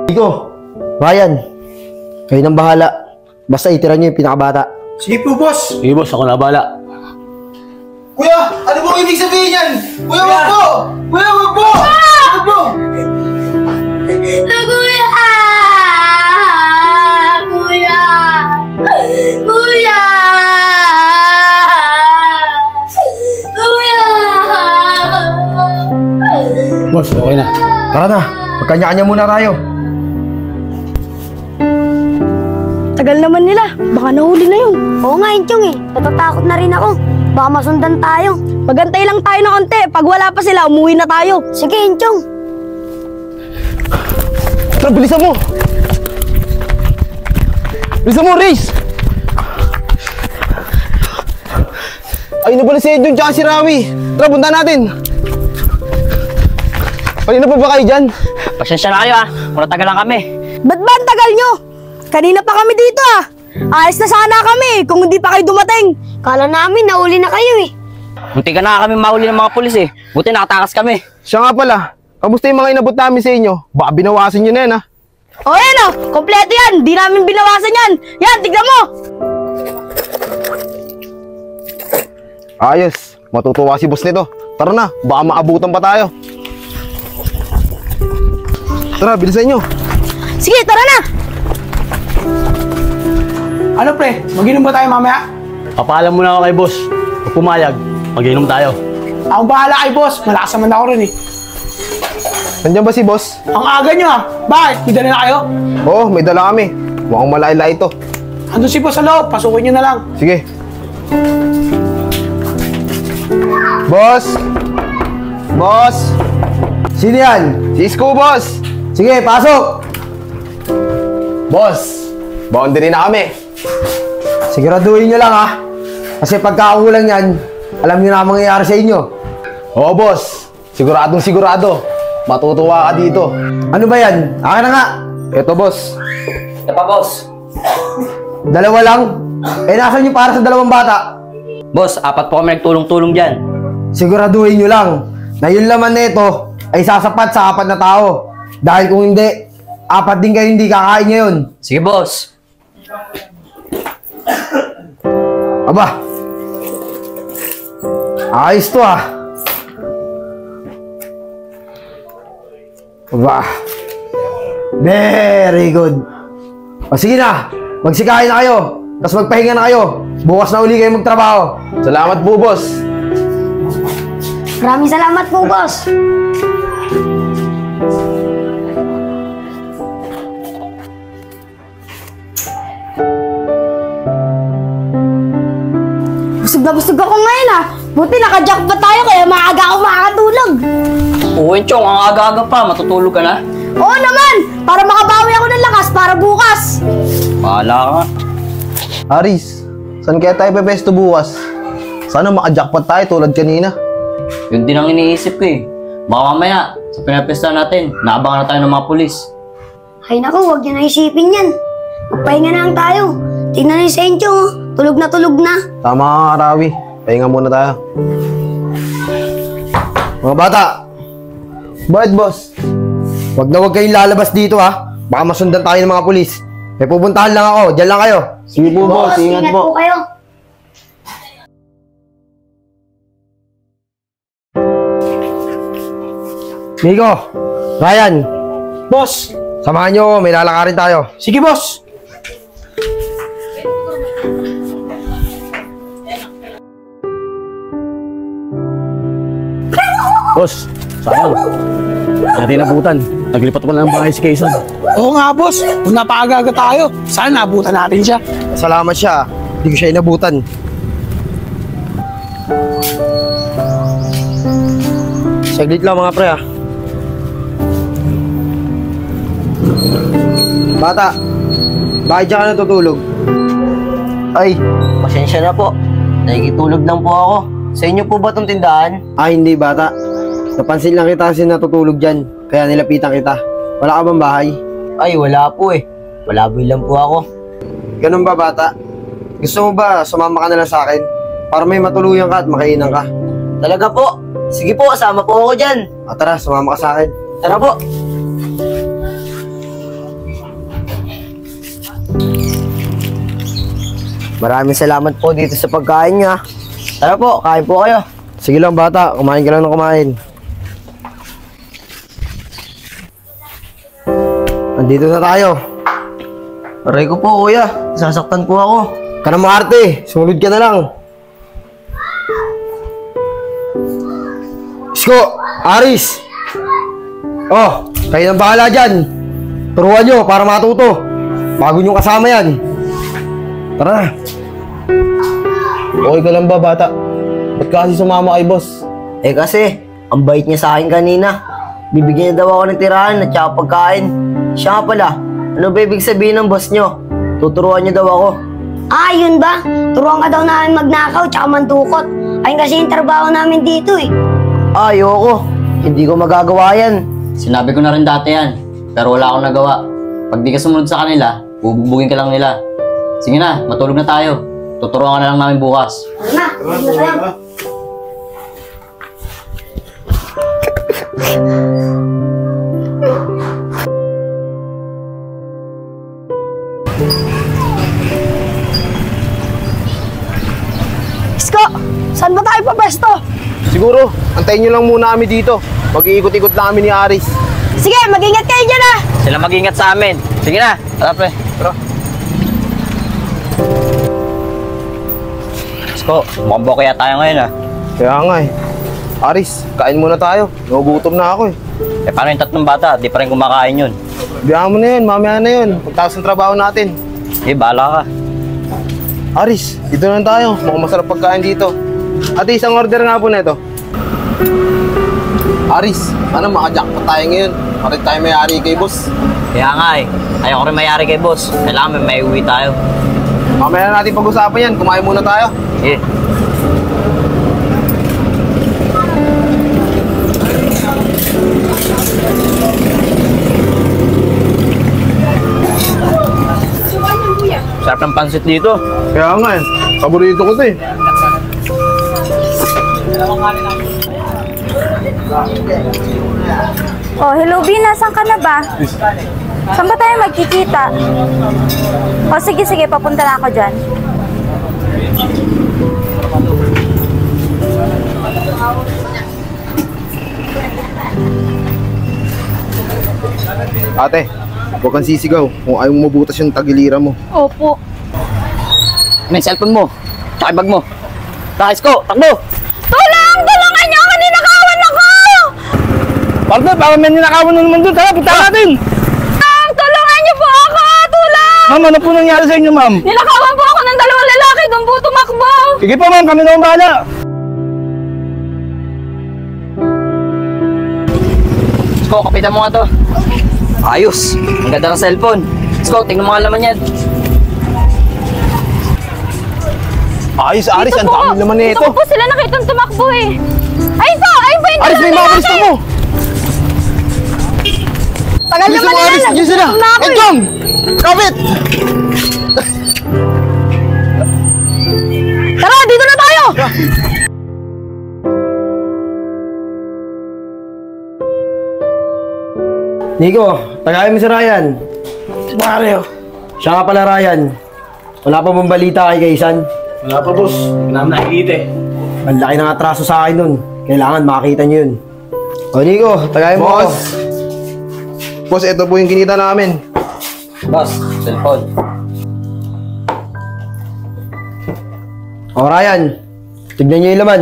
Iko, Ryan, kayo nang bahala. Basta itira niyo yung pinakabata. Sige po, boss. Sige boss, ako na bahala. Kuya, ano pong ibig sabihin yan? Kuya, wag po! Kuya, wag po! Wag po! Kuya! Kuya! Kuya! Kuya! Boss, okay na. Tara na, magkanya-kanya muna tayo. Tagal naman nila. Baka nahuli na yun. Oo nga, Enchong eh. Natatakot na rin ako. Baka masundan tayo. Magantay lang tayo ng konti. Pag wala pa sila, umuwi na tayo. Sige, Enchong. Tara, bilisan mo! Bilisan mo, Riz! Ayun na pala si Edwin tsaka si Rawi. Tara, punta natin. Kanina pa ba kayo dyan? Pasensya na kayo kung natagal lang kami. Ba't ba ang tagal nyo? Kanina pa kami dito Ayos na sana kami kung hindi pa kayo dumating. Kala namin nahuli na kayo eh. Munti ka na kami mahuli ng mga pulis eh. Buti nakatakas kami. Siya nga pala, kamusta yung mga inabot namin sa inyo? Baka binawasan nyo na yan, ha? O yan kompleto yan. Di namin binawasan yan. Yan, tignan mo. Ayos, matutuwa si boss nito. Tara na, baka maabutan pa tayo. Tara, bilisan nyo. Sige, tara na. Ano pre, mag-inom ba tayo mamaya? Papaalam muna ako kay boss. Pag pumayag, mag-inom tayo. Ako bahala kay boss, malakas naman ako rin eh. Nandiyan ba si boss? Ang aga nyo Bakit? May dala na kayo? Oo, may dala kami. Mukhang malay-lay ito. Andun si boss sa loob, pasukin nyo na lang. Sige. Boss! Boss! Sino yan? Si Isko, boss! Sige, pasok! Boss, boundary na kami. Siguraduhin nyo lang kasi pagkaulang yan, alam nyo na ang mangyayari sa inyo. Oo, boss. Siguradong sigurado. Matutuwa ka dito. Ano ba yan? Akin na nga. Eto, boss. Ito pa boss. Dalawa lang? Nasaan yung para sa dalawang bata? Boss, 4 po kami nagtulong-tulong dyan. Siguraduhin nyo lang na yung laman nito ay sasapat sa 4 na tao. Dahil kung hindi, 4 din kayo hindi kakain ngayon. Sige boss. Aba, ayos to Aba, very good. O sige na, magsikain na kayo. Tapos magpahinga na kayo. Bukas na uli kayo magtrabaho. Salamat po, boss. Maraming salamat po, boss. Busog ako ngayon Buti naka-jackpot tayo kaya maaga ako makakatulog. Oo, Enchong, ang aga-aga pa. Matutulog ka na? Oo naman! Para makabawi ako ng lakas para bukas. Bahala ka. Aris, saan kaya tayo pepesto bukas? Sana maka-jackpot tayo tulad kanina. Yun din ang iniisip ko eh. Baka mamaya, sa pinapesta natin, naabangan na tayo ng mga pulis. Ay naku, huwag niyo na isipin yan. Magpahinga na lang tayo. Tingnan niyo sa Enchong tulog na tulog na. Tama ka, Rawi. Pahinga muna tayo. Mga bata! Bakit, boss? Huwag na huwag kayong lalabas dito, Baka masundan tayo ng mga pulis. May pupuntahan lang ako. Diyan lang kayo. Sige po, boss. Ingat po. kayo. Miko, Ryan, Boss, samahan niyo ako. May lalakarin tayo. sige boss. Boss, sayang. Natin nabutan. Naglipat ko na ng bahay si Quezon. Oo nga boss, kung napaaga tayo, sana nabutan natin siya. Salamat siya. Hindi ko siya inabutan. Saglit lang mga pre Bata, bakit dyan ka natutulog? Ay, pasensya na po. Nakikitulog lang po ako. Sa inyo po ba itong tindahan? Hindi bata. Napansin lang kita kasi natutulog dyan. Kaya nilapitan kita. Wala ka bang bahay? Ay, wala po eh. Palaboy lang po ako. Ganun ba bata? Gusto mo ba sumama ka na lang sa akin? Para may matuluyan ka at makainan ka. Talaga po. Sige po, kasama po ako dyan. Tara, sumama ka sa akin. Tara po. Maraming salamat po dito sa pagkain niya. Tara po, kain po kayo. Sige lang bata, kumain ka lang ng kumain. Nandito na tayo. Aray ko po, kuya. Sasaktan po ako. Ka na maarte, sumunod ka na lang. Isko, Aris. Oh, kayo nang bahala dyan. Turuan nyo para matuto. Bago nyo kasama yan. Tara na. Okay ka lang ba, bata? Ba't kasi sumama kay boss? Eh kasi, ang bait niya sa akin kanina. Bibigyan niya daw ako ng tirahan at saka pagkain. Siya nga pala, ano ba ibig sabihin ng boss niyo? Tuturuan niya daw ako. Ah, yun ba? Turuan ka daw namin magnakaw tsaka mandukot. Ayun kasi yung trabaho namin dito eh. Ayoko. Hindi ko magagawa yan. Sinabi ko na rin dati yan, pero wala akong nagawa. Pag di ka sumunod sa kanila, bububugin ka lang nila. Sige na, matulog na tayo. Tuturuan ka na lang namin bukas. Ano na? Tayo. Isko, saan ba tayo papesto? Siguro, antayin nyo lang muna kami dito. Mag-iikot-ikot lang kami ni Aris. Sige, mag-ingat kayo dyan ah! Sila mag-ingat sa amin. Sige na, tara pre. Tara. Isko, mukhang bokeh tayo ngayon ah. Kaya nga eh. Aris, kain muna tayo. Nagugutom na ako eh. Eh paano yung tatlong bata? Di pa rin kumakain yun. Biyaan mo na yun, mamaya na yun. Pagtapos ng trabaho natin. Eh, bahala ka. Aris, dito na tayo. Mukhang masarap pagkain dito. Ate, isang order nga po na ito. Aris, sana makajackpot tayo ngayon. Parit tayo may-ari kay boss. Kaya nga eh. Ayoko rin mayari kay boss. Kailangan may uwi tayo. Mamaya na natin pag-usapan yan. Kumain muna tayo. Eh. Sarap ng pansit dito. Kaya nga eh. Paborito ko ito eh. Oh, hello B, nasan ka na ba? Saan ba tayo magkikita? Oh, sige, papunta na ako dyan. Ate, huwag kang sisigaw kung ayaw mo mabutas yung tagiliran mo. Opo. May cellphone mo. Tsaka bag mo. Takis ko, takbo! Tulong! Tulungan niyo ako! Ninakawan ako! Partner, baka may ninakawan na naman doon. Tara, punta natin! Tulungan niyo po ako! Tulong! Ma'am, ano po nangyari sa inyo, ma'am? Ninakawan po ako ng dalawang lalaki. Doon po tumakbo. Sige po, ma'am. Kami na ang bahala. Isko, kapitan mo nga to. Ayos. Ang ganda ng cellphone. Isko, tingnan mo nga laman yan. Ayos, Aris. Ang dami naman na ito. Dito ko po sila nakitang tumakbo eh. Ayun po yung Aris, may mga balista mo! Tagal naman nila. Aris, yun sila! Na ako eh. Enchong! Kapit! Tara, dito na tayo! Nico, tagayin mo si Ryan. Mario. Siya nga pala, Ryan. Wala pa bang balita kay Kaysan? Wala pa, boss. Hindi namin nakikita eh. Ang laki ng atraso sa akin nun. Kailangan makita niyo yun. O Nico, tagayin mo ako. Boss, ito po yung kinita namin. Boss, cellphone. O Ryan, tignan niyo yung laman.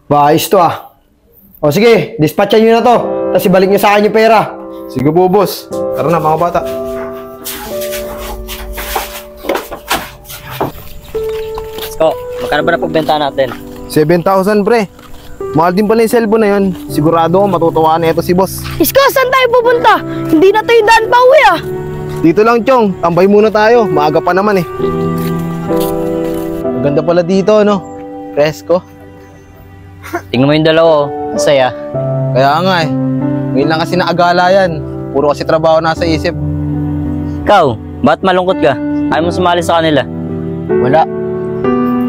Ba, ayos to ah. O sige, dispatchan niyo na to. Tapos ibalik niyo sa akin yung pera. Sige po, boss. Tara na, mga bata. Isko, magkano ba na pagbenta natin? 7,000 pre. Mahal din pala yung cellphone na yun. Sigurado ako matutuwa na ito si boss. Isko, saan tayo pupunta? Hindi na tayo daan pa uwi ah. Dito lang, Chong. Tambay muna tayo. Maaga pa naman eh. Ang ganda pala dito, no? Presko. Tingnan mo yung dalawa, oh. Masaya. Kaya nga eh. Ngayon lang kasi naagala yan. Puro kasi trabaho nasa isip. Ikaw, ba't malungkot ka? Ayaw mo sumali sa kanila. Wala.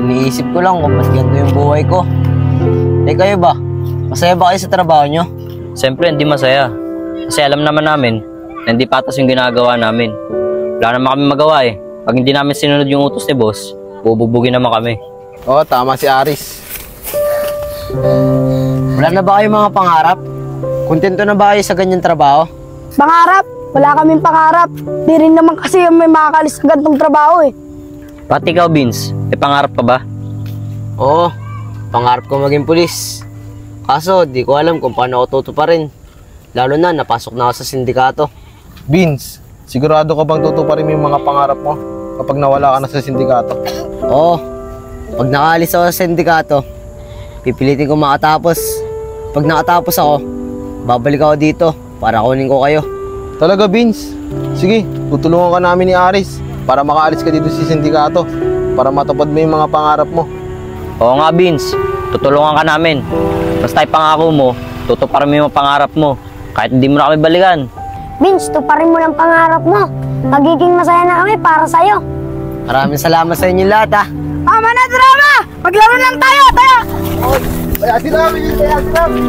Iniisip ko lang kung mas ganito yung buhay ko. Eh kayo ba? Masaya ba kayo sa trabaho nyo? Siyempre, hindi masaya. Kasi alam naman namin na hindi patas yung ginagawa namin. Wala naman kami magawa eh. Pag hindi namin sinunod yung utos ni boss, bubugbugin naman kami. Oo, tama si Aris. Wala na ba kayong mga pangarap? Kontento na ba kayo sa ganyang trabaho? Pangarap? Wala kaming pangarap. Di rin naman kasi may makakalis sa gantong trabaho eh. Pati ikaw, Vince, may pangarap ka ba? Oo, pangarap ko maging pulis. Kaso, di ko alam kung paano ako tutuparin. Lalo na, napasok na ako sa sindikato. Vince, sigurado ka bang tutuparin mo yung mga pangarap mo kapag nawala ka na sa sindikato? Oo, pag nakaalis ako sa sindikato, pipilitin ko makatapos. Pag nakatapos ako, babalik ako dito para kunin ko kayo. Talaga, Vince? Sige, tutulungan ka namin ni Aris para makaalis ka dito sa sindikato para matupad mo yung mga pangarap mo. Oo nga, Vince, tutulungan ka namin. Basta ipangako mo, tutuparin mo yung pangarap mo kahit hindi mo na kami balikan. Vince, tuparin mo ng pangarap mo. Magiging masaya na kami para sa'yo. Maraming salamat sa inyo lahat ha. Tama na, drama! Maglaro lang tayo! Tayo! Bayasin namin yun, bayasin namin.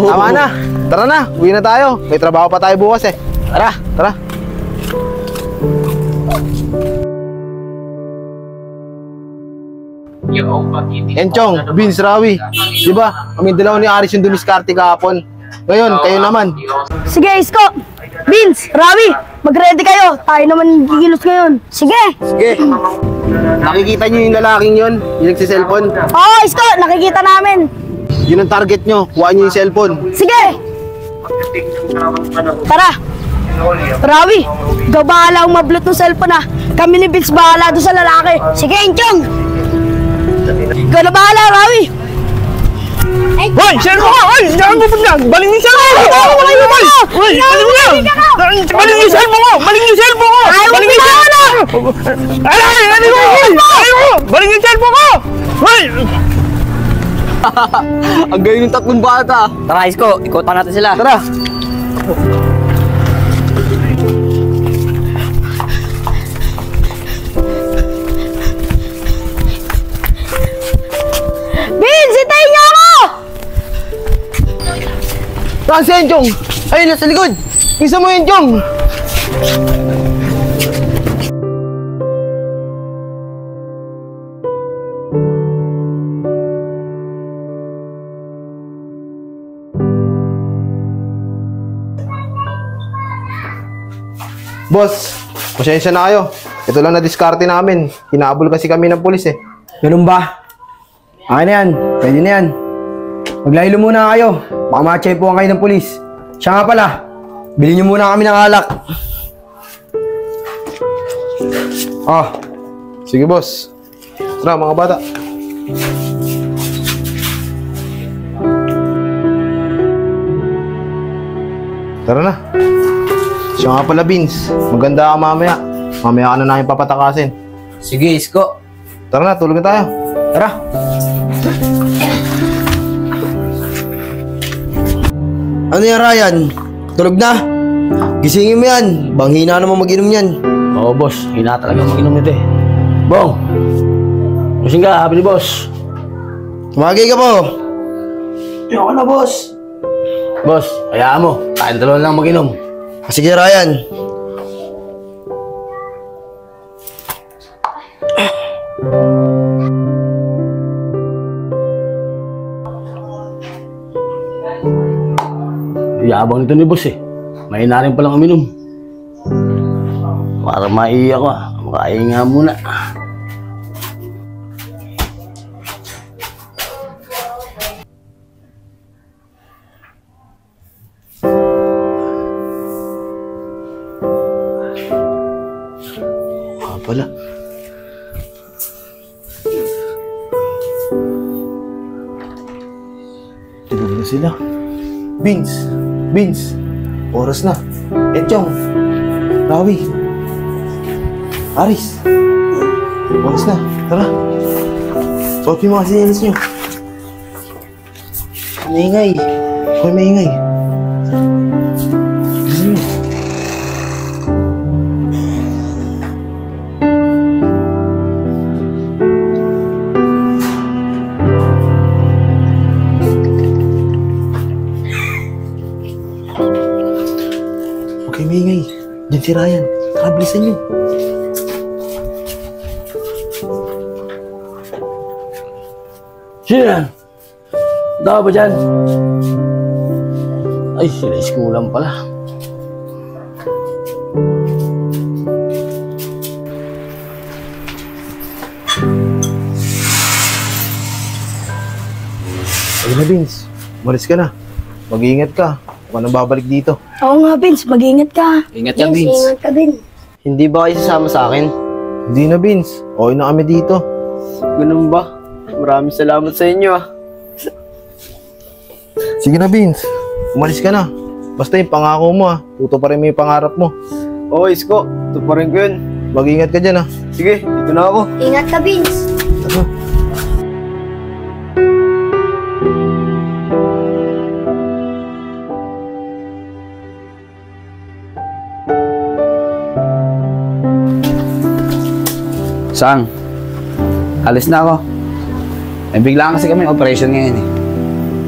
Tama na. Tara na, uwi na tayo. May trabaho pa tayo bukas eh. Tara, tara. Enchong, Vince, Rawi. Diba, kami dalawa ni Aris yung dumiskarte kahapon. Ngayon, kayo naman. Sige, Isko! Vince, Rawi, mag-ready kayo. Tayo naman gigilos ngayon. Sige! Sige. Nakikita nyo yung lalaking yun? Yung nagsiselfon? Oo, Isko! Nakikita namin. Yun ang target nyo. Kuhaan nyo yung cellphone. Sige! Tara! Rawi, ikaw bahala umablot ng cellphone ha. Kami ni Vince bahala doon sa lalaki. Sige, Enchong! Ikaw na bahala, Rawi! Hoy! Cellphone ko! Hoy! Saan mo na? Baling yung cellphone ko! Baling mo! Hoy! Baling mo na! Baling yung cellphone ko! Baling yung cellphone ko! Baling yung cellphone ko! Baling yung cellphone ko! Hoy! Ang galing ng tatlong bata. Tara, Isko, ikutan natin sila. Tara. Vince, hintayin niyo ako! Saan si Enchong? Ayun, nasa likod. Isa mo, Enchong. Boss, pasensya na kayo. Ito lang na diskarte namin. Hinabol kasi kami ng pulis eh. Ganun ba? Akin na yan. Pwede na yan. Maglahilo muna kayo. Baka ma-chepuan kayo ng pulis. Siya nga pala. Bilhin niyo muna kami ng alak. Ah, sige boss. Tara mga bata. Tara na. Siya nga pala, Vince. Maganda ka mamaya. Mamaya ka na namin papatakasin. Sige, Isko. Tara na, tulog na tayo. Tara. Ano yan, Ryan? Tulog na? Gisingin mo yan. Banghina naman mag-inom yan. Oo, boss. Hina talaga mag-inom nito eh. Bong! Gising ka, happy ni boss. Tumagay ka po. Ayoko na, boss. Boss, hayaan mo. Tayong dalawa lang mag-inom. Sige, Ryan. Yabang nito ni boss eh. May na rin palang uminom. Para maiiyak ko, makahinga muna. Pala. Tulog na sila. Vince! Vince! Oras na. Enchong! Rawi! Aris! Oras na. Tara! Suot yung mga sinyalis nyo. Maingay. Huwag maingay. si Ryan. Tara, bilisan nyo. Sino yan? Daw ba dyan? Ay, sila iskulan pala. Ayun na, Vince. Umalis ka na. Mag-iingat ka. Huwag nang babalik dito. Oo nga, Vince. Mag-iingat ka. Ingat yan, Vince. Ingat ka din. Hindi ba kayo sasama sa akin? Hindi na, Vince. Okay na kami dito. Ganun ba? Maraming salamat sa inyo ah. Sige na, Vince. Umalis ka na. Basta yung pangako mo tuto pa rin mo yung pangarap mo. Oo, Isko. Tuparin ko yun. Mag-iingat ka dyan Sige, dito na ako. Ingat ka, Vince. Tara. Sang, alis na ako. Biglaan kasi kami operation ngayon eh.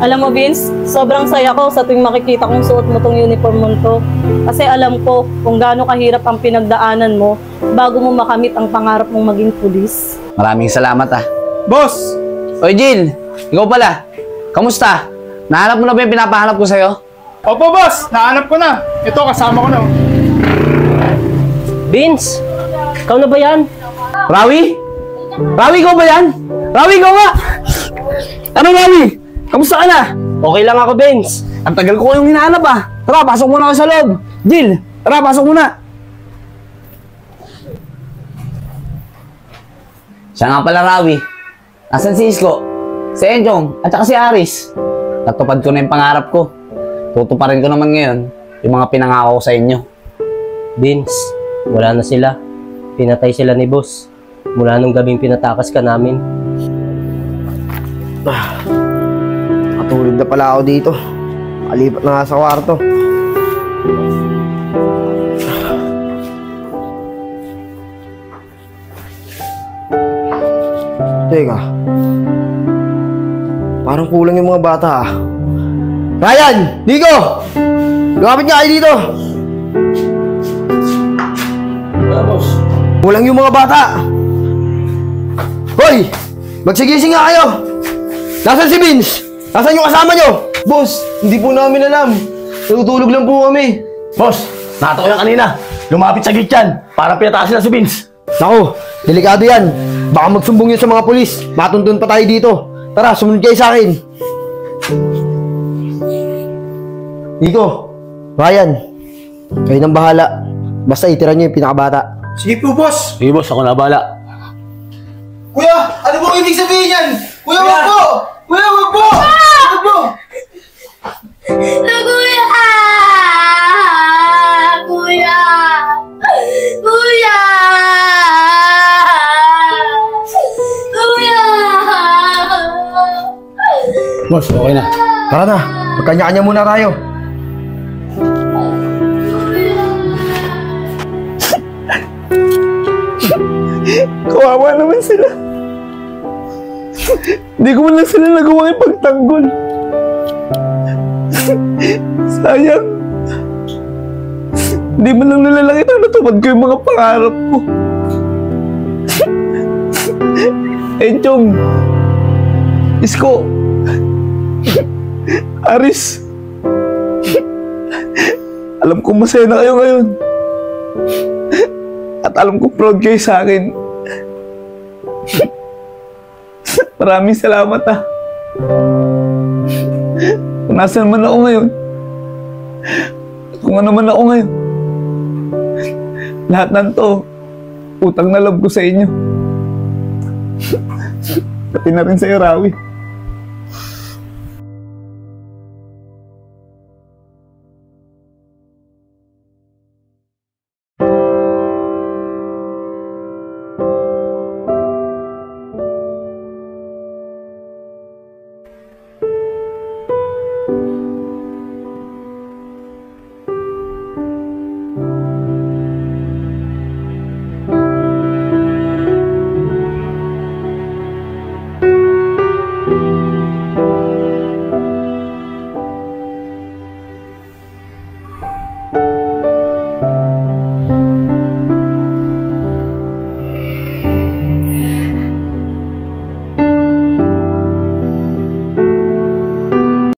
Alam mo, Vince, sobrang saya ko sa tuwing makikita kong suot mo tong uniform mo to. Kasi alam ko kung gaano kahirap ang pinagdaanan mo bago mo makamit ang pangarap mong maging pulis. Maraming salamat Boss! Oy Jill, ikaw pala. Kamusta? Nahanap mo na ba yung pinapahanap ko sa'yo? Opo, boss! Nahanap ko na. Ito, kasama ko na. Vince, ikaw na ba yan? Rawi? Rawi, ikaw ba yan? Rawi, ikaw nga! Ano, Rawi? Kamusta ka na? Okay lang ako, Vince. Ang tagal ko yung hinahanap Tara, pasok muna ako sa loob. Jill, tara, pasok muna. Siya nga pala, Rawi. Nasaan si Isko? Si Enjong, at saka si Aris. Natupad ko na yung pangarap ko. Tutuparin ko naman ngayon yung mga pinangako ko sa inyo. Vince, wala na sila. Pinatay sila ni boss. Mula nung gabing pinatakas ka namin. Matulog na pala ako dito. Alipat na nga sa kwarto. Teka. Parang kulang yung mga bata Ryan! Nico! Lumapit nga kayo dito! Kulang yung mga bata! Hoy! Magsigising nga kayo! Nasaan si Vince? Nasaan yung kasama nyo? Boss, hindi po namin alam. Natutulog lang po kami. Boss, nakita ko yan kanina. Lumapit sa gate yan. Parang pinatakas na si Vince. Naku, delikado yan. Baka magsumbong yun sa mga pulis. Matuntun pa tayo dito. Tara, sumunod kayo sa akin. Nico, Ryan, kayo nang bahala. Basta itira nyo yung pinakabata. Sige po, boss. Sige, boss. Ako na bahala. Kuya, ano po ibig sabihin yan? Kuya, wag po! Kuya, wag po! Wag po! Kuya! Kuya! Kuya! Kuya! Boss, okay na. Tara na, magkanya-kanya muna tayo. Kawawa naman sila. Hindi ko man lang sila nagawang ipagtanggol. Sayang. Hindi man lang nila nakita na natupad ko yung mga pangarap ko. Enchong, Isko, Aris, alam ko masaya na kayo ngayon. At alam ko proud kayo sa akin. Maraming salamat Kung nasaan man ako ngayon, at kung ano man ako ngayon, lahat ng to, utang na loob ko sa inyo. Pati na rin sa'yo, Rawi.